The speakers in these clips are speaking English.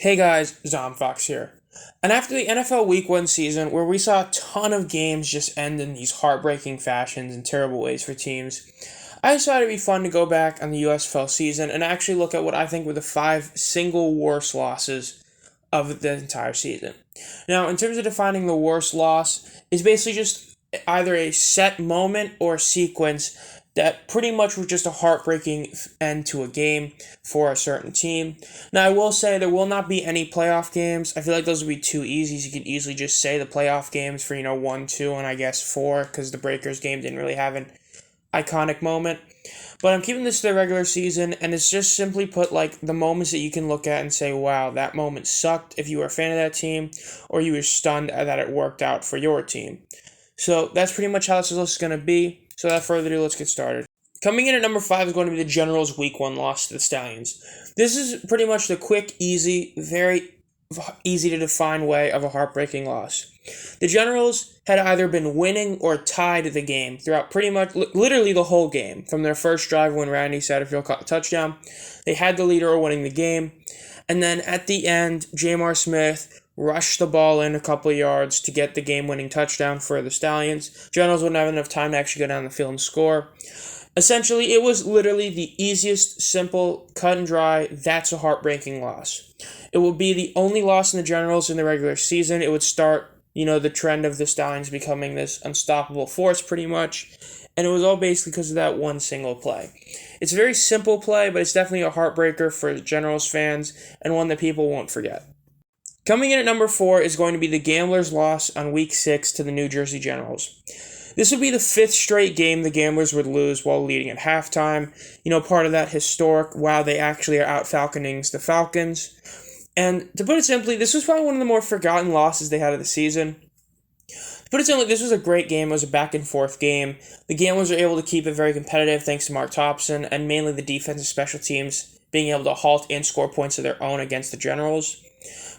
Hey guys, Zomfox here. And after the NFL Week 1 season, where we saw a ton of games just end in these heartbreaking fashions and terrible ways for teams, I decided it'd be fun to go back on the USFL season and actually look at what I think were the 5 single worst losses of the entire season. Now, in terms of defining the worst loss, it's basically just either a set moment or a sequence that pretty much was just a heartbreaking end to a game for a certain team. Now, I will say there will not be any playoff games. I feel like those would be too easy. You could easily just say the playoff games for, 1, 2, and I guess 4, because the Breakers game didn't really have an iconic moment. But I'm keeping this to the regular season, and it's just simply put like the moments that you can look at and say, wow, that moment sucked if you were a fan of that team, or you were stunned that it worked out for your team. So that's pretty much how this list is going to be. So without further ado, let's get started. Coming in at number 5 is going to be the Generals' Week 1 loss to the Stallions. This is pretty much the quick, easy, very easy to define way of a heartbreaking loss. The Generals had either been winning or tied the game throughout pretty much, literally the whole game. From their first drive when Randy Satterfield caught the touchdown, they had the lead or winning the game. And then at the end, Jamar Smith rushed the ball in a couple of yards to get the game-winning touchdown for the Stallions. Generals wouldn't have enough time to actually go down the field and score. Essentially, it was literally the easiest, simple, cut and dry, that's a heartbreaking loss. It will be the only loss in the Generals in the regular season. It would start, the trend of the Stallions becoming this unstoppable force pretty much. And it was all basically because of that one single play. It's a very simple play, but it's definitely a heartbreaker for Generals fans and one that people won't forget. Coming in at number 4 is going to be the Gamblers' loss on Week 6 to the New Jersey Generals. This would be the 5th straight game the Gamblers would lose while leading at halftime. Part of that historic, wow, they actually are out-falconing the Falcons. And to put it simply, this was probably one of the more forgotten losses they had of the season. To put it simply, this was a great game. It was a back-and-forth game. The Gamblers were able to keep it very competitive thanks to Mark Thompson and mainly the defensive special teams being able to halt and score points of their own against the Generals.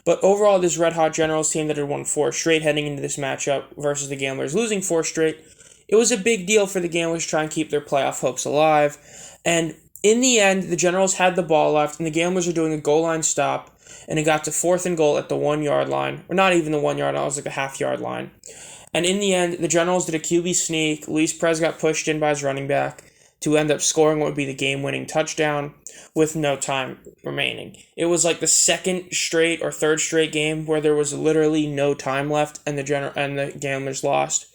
But overall, this red-hot Generals team that had won 4 straight heading into this matchup versus the Gamblers losing 4 straight, it was a big deal for the Gamblers to try and keep their playoff hopes alive. And in the end, the Generals had the ball left, and the Gamblers were doing a goal line stop, and it got to 4th and goal at the 1-yard line. Or not even the 1-yard line, it was like the half-yard line. And in the end, the Generals did a QB sneak. Luis Perez got pushed in by his running back to end up scoring what would be the game-winning touchdown with no time remaining. It was like the 2nd straight or 3rd straight game where there was literally no time left and the Gamblers lost.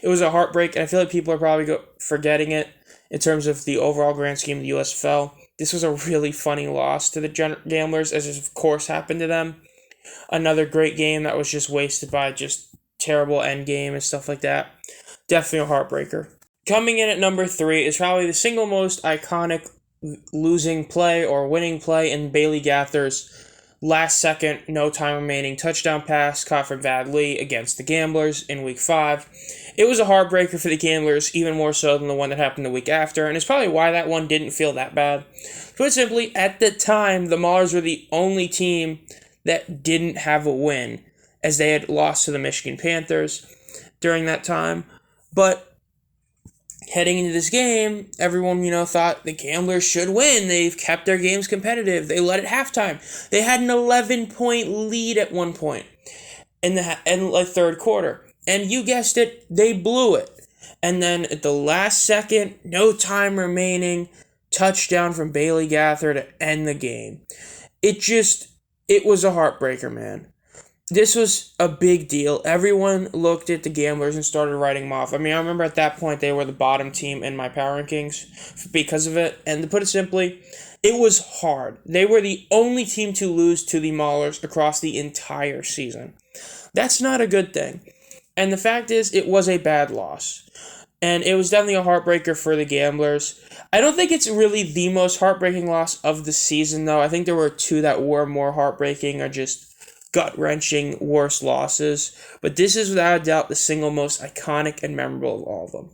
It was a heartbreak, and I feel like people are probably forgetting it in terms of the overall grand scheme of the USFL. This was a really funny loss to the Gamblers, as it of course happened to them. Another great game that was just wasted by just terrible end game and stuff like that. Definitely a heartbreaker. Coming in at number 3 is probably the single most iconic losing play or winning play in Bailey Gaither's last second, no time remaining touchdown pass caught from Vad Lee against the Gamblers in Week 5. It was a heartbreaker for the Gamblers, even more so than the one that happened the week after, and it's probably why that one didn't feel that bad. Put simply, at the time, the Maulers were the only team that didn't have a win, as they had lost to the Michigan Panthers during that time. But heading into this game, everyone, thought the Gamblers should win. They've kept their games competitive. They led at halftime. They had an 11-point lead at one point in the 3rd quarter. And you guessed it, they blew it. And then at the last second, no time remaining, touchdown from Bailey Gaither to end the game. It was a heartbreaker, man. This was a big deal. Everyone looked at the Gamblers and started writing them off. I remember at that point they were the bottom team in my power rankings because of it. And to put it simply, it was hard. They were the only team to lose to the Maulers across the entire season. That's not a good thing. And the fact is, it was a bad loss. And it was definitely a heartbreaker for the Gamblers. I don't think it's really the most heartbreaking loss of the season, though. I think there were 2 that were more heartbreaking or just gut-wrenching, worst losses, but this is without a doubt the single most iconic and memorable of all of them.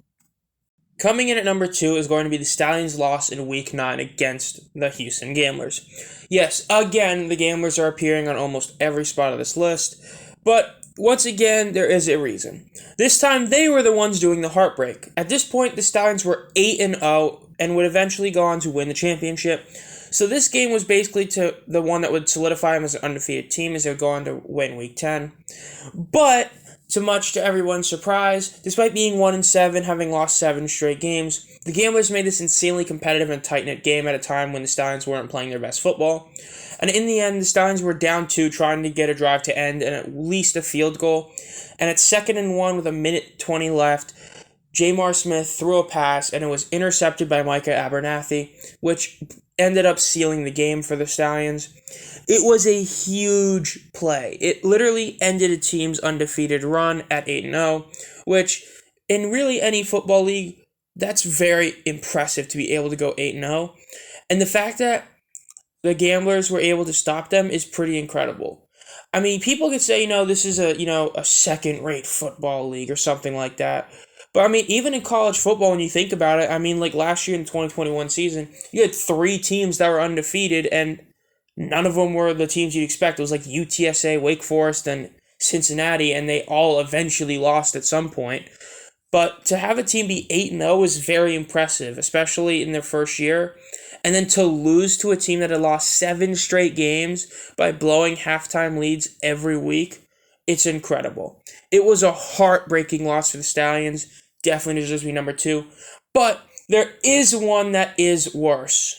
Coming in at number 2 is going to be the Stallions' loss in Week 9 against the Houston Gamblers. Yes, again, the Gamblers are appearing on almost every spot of this list, but once again, there is a reason. This time, they were the ones doing the heartbreak. At this point, the Stallions were 8-0 and would eventually go on to win the championship. So this game was basically to the one that would solidify them as an undefeated team as they would go on to win Week 10. But much to everyone's surprise, despite being 1-7, having lost 7 straight games, the Gamblers made this insanely competitive and tight-knit game at a time when the Stallions weren't playing their best football. And in the end, the Stallions were down 2, trying to get a drive to end and at least a field goal. And at 2nd and 1 with a minute 20 left, Jamar Smith threw a pass and it was intercepted by Micah Abernathy, which ended up sealing the game for the Stallions. It was a huge play. It literally ended a team's undefeated run at 8-0, which in really any football league, that's very impressive to be able to go 8-0. And the fact that the Gamblers were able to stop them is pretty incredible. I mean, people could say, this is a second-rate football league or something like that. But, I mean, even in college football, when you think about it, I mean, like last year in the 2021 season, you had 3 teams that were undefeated, and none of them were the teams you'd expect. It was like UTSA, Wake Forest, and Cincinnati, and they all eventually lost at some point. But to have a team be 8-0 is very impressive, especially in their first year. And then to lose to a team that had lost 7 straight games by blowing halftime leads every week, it's incredible. It was a heartbreaking loss for the Stallions. Definitely deserves to be number 2. But there is one that is worse.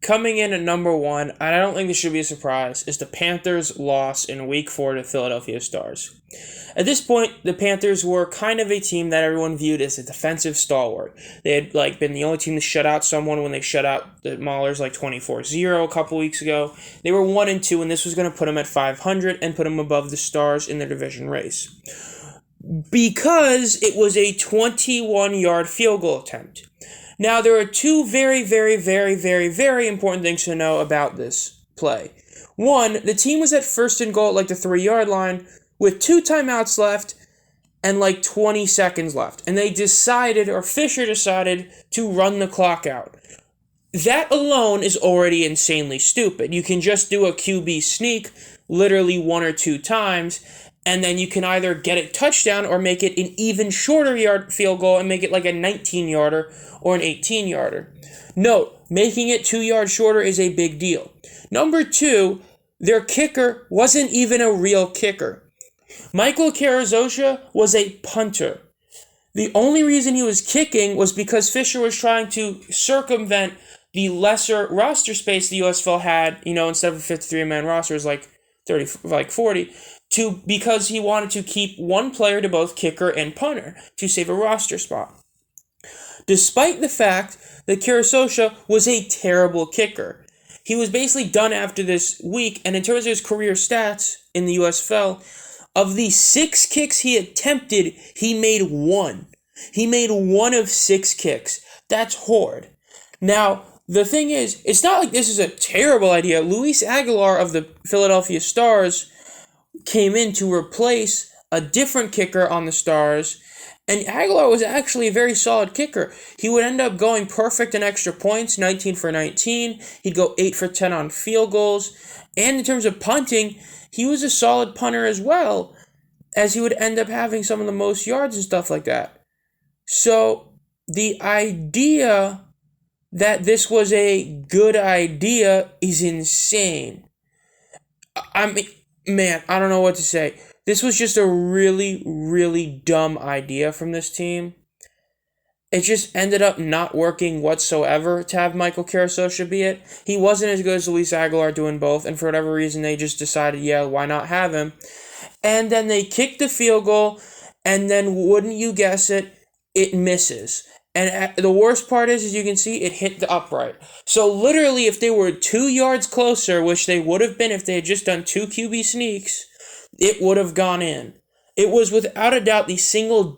Coming in at number 1, and I don't think this should be a surprise, is the Panthers' loss in Week 4 to Philadelphia Stars. At this point, the Panthers were kind of a team that everyone viewed as a defensive stalwart. They had been the only team to shut out someone when they shut out the Maulers 24-0 a couple weeks ago. They were 1-2, and this was going to put them at 500 and put them above the Stars in their division race. Because it was a 21-yard field goal attempt. Now, there are 2 very, very, very, very, very important things to know about this play. One, the team was at 1st and goal at the 3-yard line with 2 timeouts left and 20 seconds left. And they Fisher decided to run the clock out. That alone is already insanely stupid. You can just do a QB sneak literally 1 or 2 times, and then you can either get a touchdown or make it an even shorter yard field goal and make it a 19-yarder or an 18-yarder. Note, making it 2 yards shorter is a big deal. Number 2, their kicker wasn't even a real kicker. Michael Carrizosha was a punter. The only reason he was kicking was because Fisher was trying to circumvent the lesser roster space the USFL had, instead of a 53-man roster, it was 40, because he wanted to keep one player to both kicker and punter to save a roster spot. Despite the fact that Carrizosha was a terrible kicker. He was basically done after this week, and in terms of his career stats in the USFL, of the 6 kicks he attempted, he made 1. He made 1 of 6 kicks. That's horrid. Now, the thing is, it's not like this is a terrible idea. Luis Aguilar of the Philadelphia Stars came in to replace a different kicker on the Stars, and Aguilar was actually a very solid kicker. He would end up going perfect in extra points, 19 for 19. He'd go 8 for 10 on field goals. And in terms of punting, he was a solid punter as well, as he would end up having some of the most yards and stuff like that. So the idea that this was a good idea is insane. I mean, man, I don't know what to say. This was just a really, really dumb idea from this team. It just ended up not working whatsoever to have Michael Carrizosha be it. He wasn't as good as Luis Aguilar doing both, and for whatever reason, they just decided, why not have him? And then they kicked the field goal, and then wouldn't you guess it, it misses. And the worst part is, as you can see, it hit the upright. So literally, if they were 2 yards closer, which they would have been if they had just done 2 QB sneaks, it would have gone in. It was without a doubt the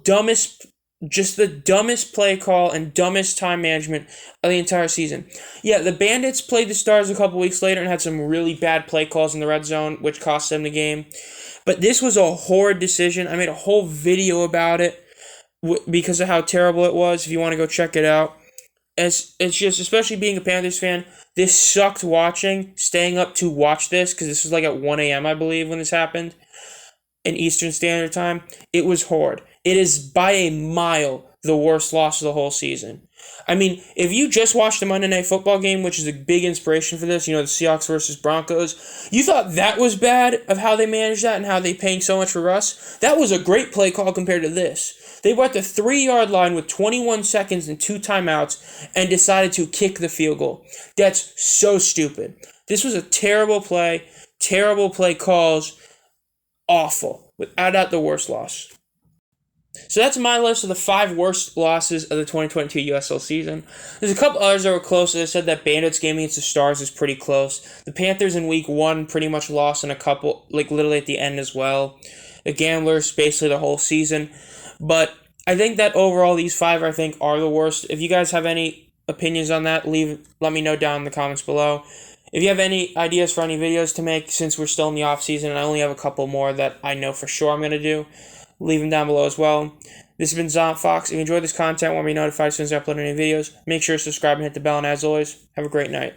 dumbest play call and dumbest time management of the entire season. Yeah, the Bandits played the Stars a couple weeks later and had some really bad play calls in the red zone, which cost them the game. But this was a horrid decision. I made a whole video about it because of how terrible it was. If you want to go check it out. It's just, especially being a Panthers fan, this sucked watching, staying up to watch this, because this was at 1 a.m., I believe, when this happened, in Eastern Standard Time. It was horrid. It is by a mile the worst loss of the whole season. I mean, if you just watched the Monday Night Football game, which is a big inspiration for this, the Seahawks versus Broncos, you thought that was bad of how they managed that and how they paying so much for Russ? That was a great play call compared to this. They were at the 3-yard line with 21 seconds and 2 timeouts and decided to kick the field goal. That's so stupid. This was a terrible play calls, awful. Without doubt, the worst loss. So that's my list of the 5 worst losses of the 2022 USFL season. There's a couple others that were close. As I said, that Bandits game against the Stars is pretty close. The Panthers in week 1 pretty much lost in a couple, literally at the end as well. The Gamblers, basically the whole season. But I think that overall these 5, I think, are the worst. If you guys have any opinions on that, let me know down in the comments below. If you have any ideas for any videos to make, since we're still in the off season and I only have a couple more that I know for sure I'm going to do, leave them down below as well. This has been Zom Fox. If you enjoyed this content, want to be notified as soon as I upload any videos, make sure to subscribe and hit the bell. And as always, have a great night.